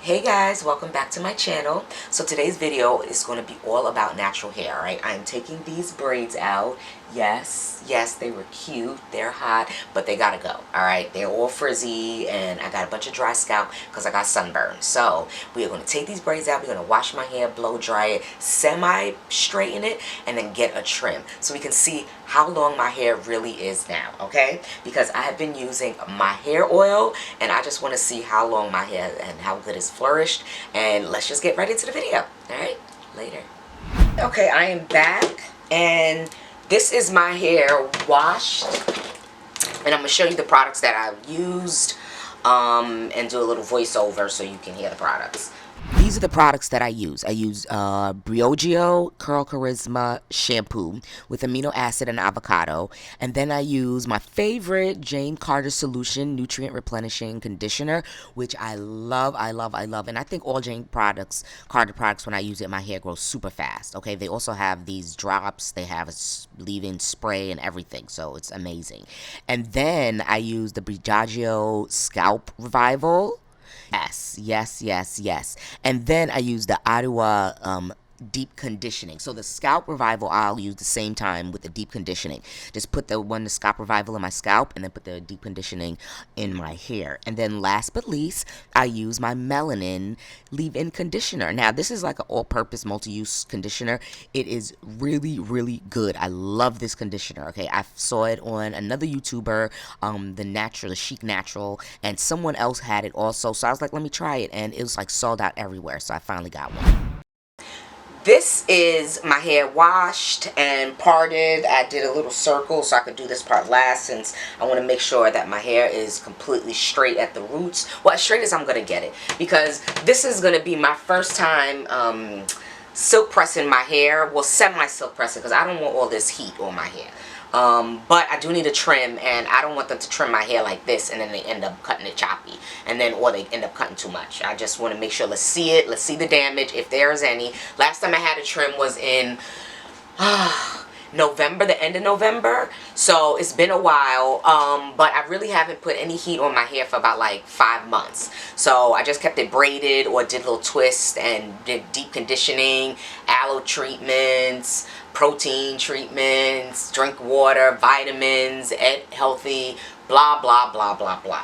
Hey guys, welcome back to my channel. So today's video is going to be all about natural hair, right? I'm taking these braids out. Yes, they were cute, they're hot, but they gotta go, alright? They're all frizzy, and I got a bunch of dry scalp because I got sunburn. So we are going to take these braids out, we're going to wash my hair, blow dry it, semi-straighten it, and then get a trim so we can see how long my hair really is now, okay? Because I have been using my hair oil, and I just want to see how long my hair and how good it's flourished. And let's just get right into the video. Alright, later. Okay, I am back, and this is my hair washed, and I'm going to show you the products that I've used, and do a little voiceover so you can hear the products. These are the products that I use. I use Briogeo Curl Charisma shampoo with amino acid and avocado. And then I use my favorite Jane Carter Solution nutrient replenishing conditioner, which I love. And I think all Jane Carter products, when I use it, my hair grows super fast. Okay, they also have these drops. They have a leave-in spray and everything, so it's amazing. And then I use the Briogeo Scalp Revival. Yes. And then I use the Ottawa deep conditioning. So the scalp revival I'll use the same time with the deep conditioning. Just put the scalp revival in my scalp and then put the deep conditioning in my hair. And then last but least, I use my Melanin leave-in conditioner. Now this is like an all-purpose multi-use conditioner. It is really good. I love this conditioner. Okay, I saw it on another YouTuber, the Chic Natural, and someone else had it also. So I was like, let me try it, and it was like sold out everywhere. So I finally got one. This is my hair washed and parted. I did a little circle so I could do this part last, since I want to make sure that my hair is completely straight at the roots. Well, as straight as I'm going to get it, because this is going to be my first time silk pressing my hair. Well, semi-silk pressing, because I don't want all this heat on my hair. But I do need a trim, and I don't want them to trim my hair like this and then they end up cutting it choppy, or they end up cutting too much. I just want to make sure, let's see it, let's see the damage if there is any. Last time I had a trim was in November, the end of November, so it's been a while, but I really haven't put any heat on my hair for about like 5 months. So I just kept it braided or did little twists and did deep conditioning, aloe treatments, protein treatments, drink water, vitamins, eat healthy, blah blah blah blah blah.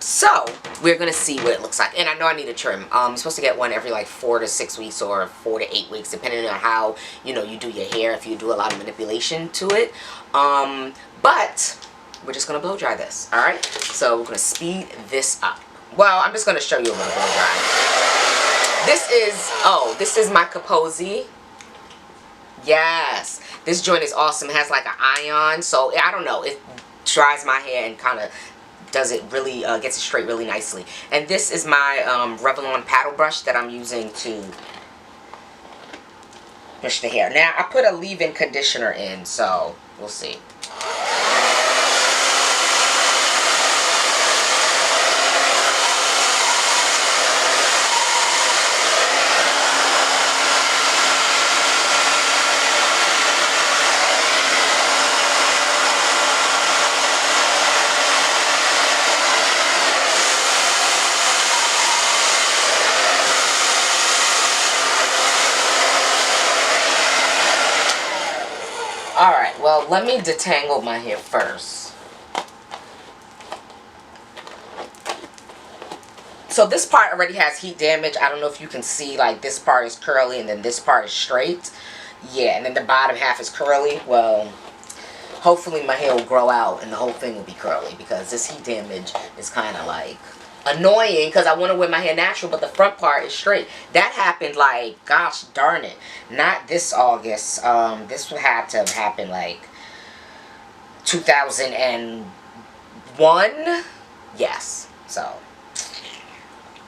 So we're gonna see what it looks like, and I know I need a trim. I'm supposed to get one every like 4 to 6 weeks or 4 to 8 weeks, depending on how you do your hair, if you do a lot of manipulation to it. But we're just gonna blow dry this. All right, so we're gonna speed this up. Well, I'm just gonna show you a little blow dry. This is my Kaposi. Yes, this joint is awesome. It has like an ion, so I don't know, it dries my hair and kind of does it really, gets it straight really nicely. And this is my Revlon paddle brush that I'm using to brush the hair. Now I put a leave-in conditioner in, so we'll see. Alright, well, let me detangle my hair first. So this part already has heat damage. I don't know if you can see, like, this part is curly and then this part is straight. Yeah, and then the bottom half is curly. Well, hopefully my hair will grow out and the whole thing will be curly, because this heat damage is kind of like annoying, because I want to wear my hair natural, but the front part is straight. That happened like, gosh darn it, not this August. This had to have happened like 2001. Yes, so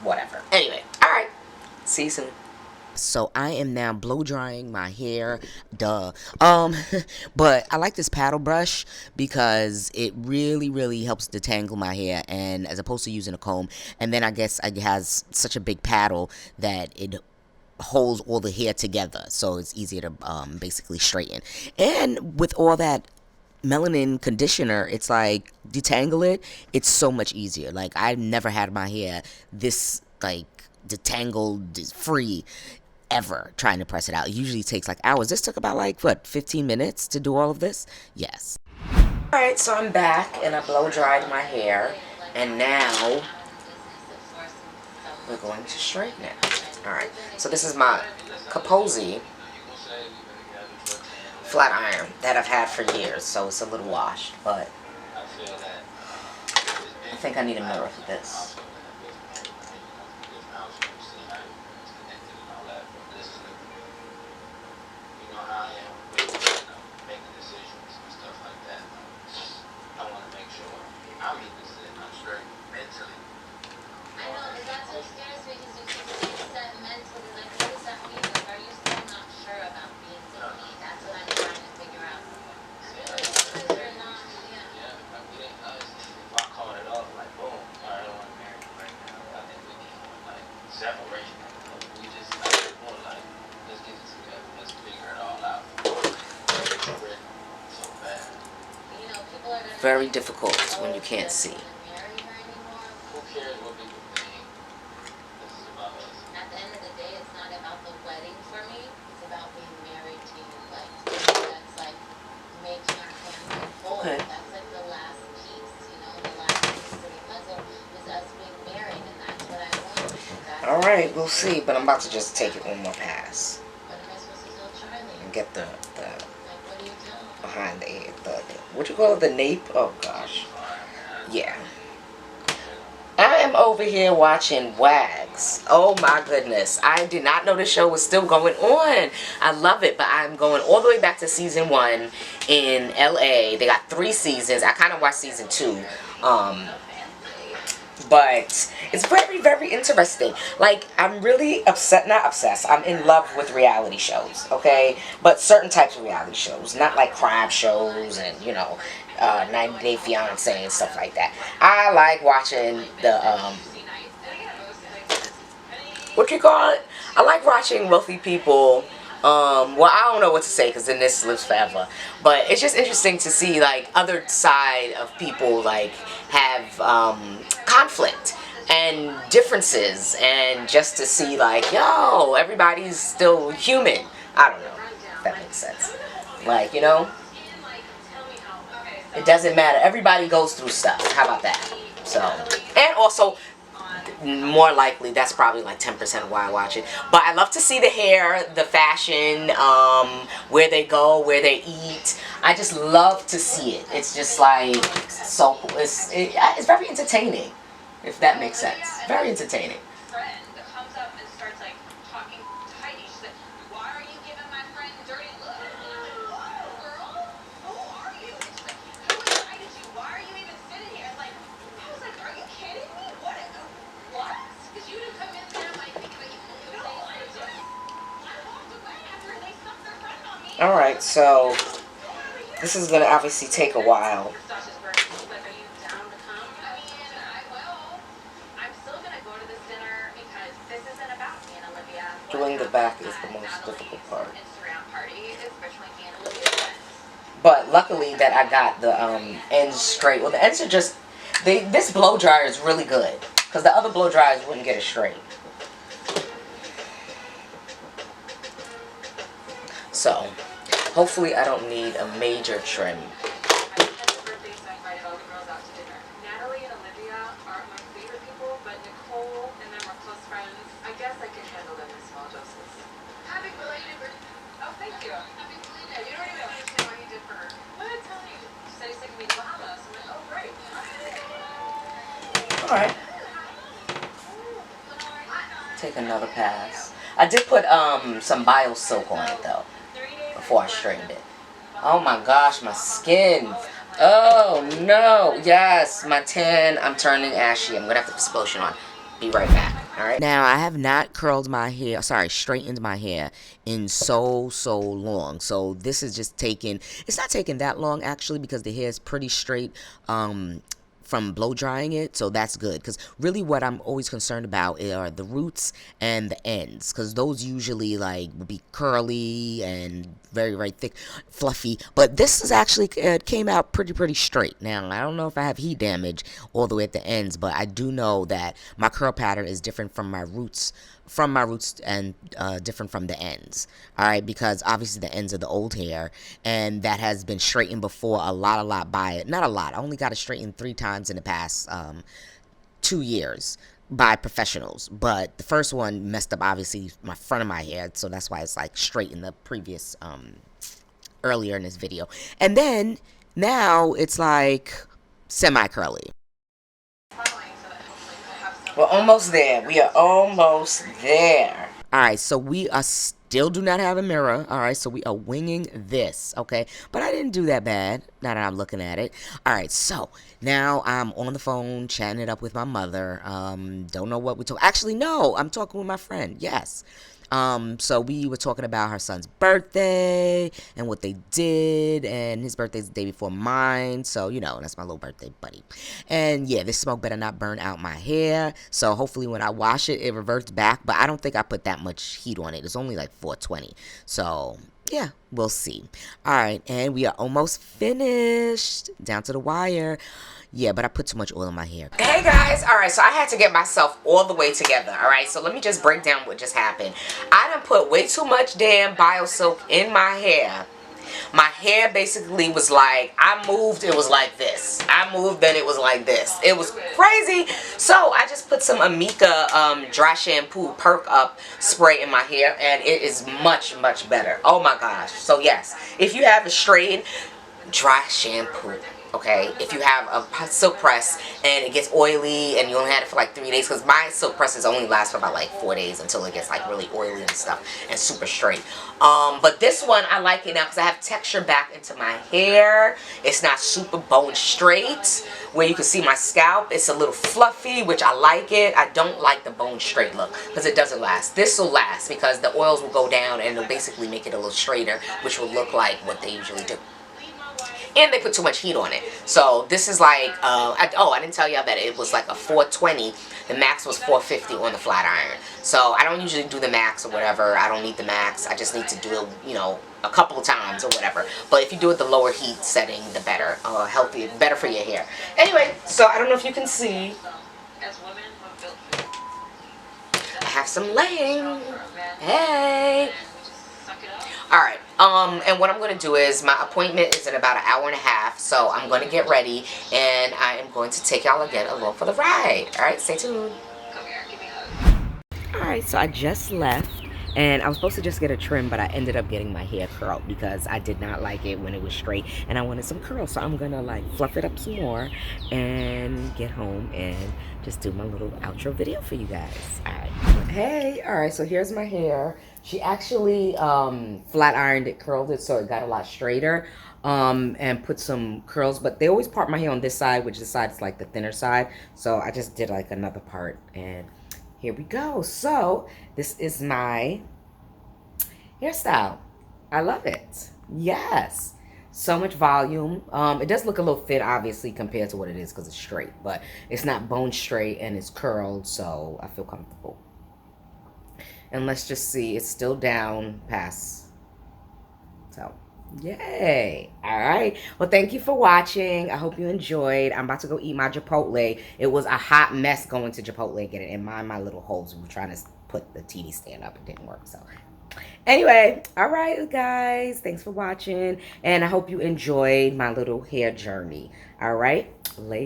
whatever. Anyway, all right, see you soon. So I am now blow drying my hair, but I like this paddle brush because it really helps detangle my hair, and as opposed to using a comb. And then I guess it has such a big paddle that it holds all the hair together, so it's easier to basically straighten. And with all that Melanin conditioner, it's like detangle it, it's so much easier. Like, I've never had my hair this like detangled, free ever trying to press it out. It usually takes like hours. This took about like, what, 15 minutes to do all of this? Yes. Alright, so I'm back and I blow dried my hair. And now we're going to straighten it. Alright, so this is my Kaposi flat iron that I've had for years, so it's a little washed, but I think I need a mirror for this. Very difficult when you can't see. At the end of the day, it's not about the wedding for me. It's about being married to you. Like, that's like making our family whole. Okay. That's like the last piece, you know, the last piece of the puzzle is us being married, and that's what I want. All right, we'll see, but I'm about to just take it one more pass. What am I supposed to tell Charlie? And get the behind the what you call it, the nape? Oh gosh, yeah. I am over here watching Wigs. Oh my goodness, I did not know the show was still going on. I love it, but I'm going all the way back to season 1 in LA. They got 3 seasons. I kind of watched season 2. But it's very, very interesting. Like, I'm really not obsessed. I'm in love with reality shows, okay? But certain types of reality shows. Not like crime shows and, you know, 90 Day Fiancé and stuff like that. I like watching the, what you call it? I like watching wealthy people. Well, I don't know what to say because then this lives forever. But it's just interesting to see, like, other side of people, like, have conflict and differences, and just to see, like, yo, everybody's still human. I don't know if that makes sense. Like, you know, it doesn't matter. Everybody goes through stuff. How about that? So, and also, more likely, that's probably like 10% of why I watch it. But I love to see the hair, the fashion, where they go, where they eat. I just love to see it. It's just like so. It's very entertaining, if that makes sense. Very entertaining. Alright, so this is going to obviously take a while. Doing the back is the most difficult part. But luckily that I got the ends straight. Well, the ends are just, this blow dryer is really good. Because the other blow dryers wouldn't get it straight. So, hopefully I don't need a major trim. Alright. Take another pass. I did put some bio silk on it though, before I straightened it. Oh my gosh, my skin. Oh no. Yes, my tan. I'm turning ashy. I'm gonna have to put some lotion on. Be right back. Alright. Now, I have not curled my hair, straightened my hair in so long. So this is just taking, it's not taking that long actually, because the hair is pretty straight from blow drying it, so that's good. Because really what I'm always concerned about are the roots and the ends, because those usually like will be curly and very, very thick, fluffy. But this is actually, it came out pretty straight. Now, I don't know if I have heat damage all the way at the ends, but I do know that my curl pattern is different from my roots, and different from the ends. All right, because obviously the ends are the old hair, and that has been straightened before a lot by it. Not a lot. I only got it straightened 3 times in the past 2 years by professionals, but the first one messed up obviously my front of my hair, so that's why it's like straight in the previous earlier in this video. And then now it's like semi curly. We're almost there. We are almost there. All right, so we are still do not have a mirror. All right, so we are winging this, okay? But I didn't do that bad, now that I'm looking at it. All right, so now I'm on the phone chatting it up with my mother. Don't know what we talk. Actually, no, I'm talking with my friend. Yes. So we were talking about her son's birthday and what they did, and his birthday's the day before mine, so you know, that's my little birthday buddy. And yeah, this smoke better not burn out my hair, so hopefully when I wash it, it reverts back, but I don't think I put that much heat on it. It's only like 420, so yeah, we'll see. All right, and we are almost finished, down to the wire. Yeah, but I put too much oil in my hair. Hey guys, all right, so I had to get myself all the way together, all right? So let me just break down what just happened. I done put way too much damn BioSilk in my hair. My hair basically was like, I moved, it was like this. I moved, then it was like this. It was crazy. So I just put some Amika dry shampoo perk up spray in my hair, and it is much better. Oh my gosh. So yes, if you have a straight dry shampoo, okay, if you have a silk press and it gets oily and you only had it for like 3 days, because my silk presses only last for about like 4 days until it gets like really oily and stuff and super straight. But this one I like it now because I have texture back into my hair. It's not super bone straight where you can see my scalp. It's a little fluffy, which I like it. I don't like the bone straight look because it doesn't last. This will last because the oils will go down and it'll basically make it a little straighter, which will look like what they usually do. And they put too much heat on it. So this is like, I didn't tell y'all that it was like a 420. The max was 450 on the flat iron. So I don't usually do the max or whatever. I don't need the max. I just need to do it, you know, a couple of times or whatever. But if you do it the lower heat setting, the better. Healthy, better for your hair. Anyway, so I don't know if you can see. I have some laying. Hey. Alright, and what I'm going to do is, my appointment is in about an hour and a half, so I'm going to get ready, and I am going to take y'all again along for the ride. Alright, stay tuned. Alright, so I just left, and I was supposed to just get a trim, but I ended up getting my hair curled because I did not like it when it was straight, and I wanted some curls, so I'm going to like fluff it up some more, and get home, and just do my little outro video for you guys. Alright. Hey, alright, so here's my hair. She actually flat ironed it, curled it, so it got a lot straighter, and put some curls. But they always part my hair on this side, which this side is like the thinner side. So I just did like another part, and here we go. So this is my hairstyle. I love it. Yes. So much volume. It does look a little thin, obviously, compared to what it is because it's straight. But it's not bone straight, and it's curled, so I feel comfortable. And let's just see, it's still down past. So, yay. All right. Well, thank you for watching. I hope you enjoyed. I'm about to go eat my Chipotle. It was a hot mess going to Chipotle, getting in my little holes. We were trying to put the TV stand up. It didn't work. So, anyway. All right, guys. Thanks for watching. And I hope you enjoyed my little hair journey. All right. Later.